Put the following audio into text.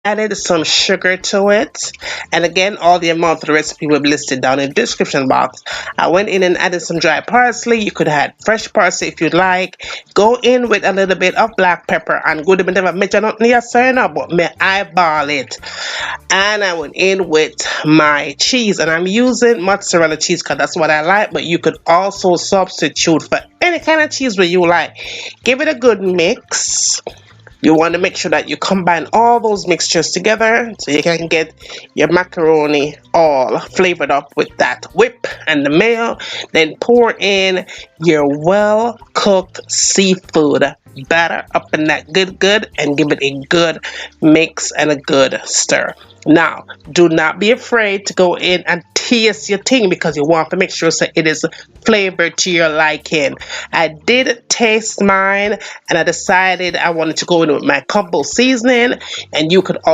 added some sugar to it, and again all the amount of the recipe will be listed down in the description box. I went in and added some dry parsley. You could add fresh parsley if you'd like. Go in with a little bit of black pepper and good. Me never mention nothing here, sir, now, but me eyeball it. And I went in with my cheese, and I'm using mozzarella cheese because that's what I like, but you could also substitute for any kind of cheese that you like. Give it a good mix. You want to make sure that you combine all those mixtures together so you can get your macaroni all flavored up with that whip and the mayo. Then pour in your well cooked seafood batter up in that good and give it a good mix and a good stir. Now, do not be afraid to go in and taste your thing because you want to make sure so it is flavored to your liking. I did taste mine and I decided I wanted to go in with my combo seasoning, and you could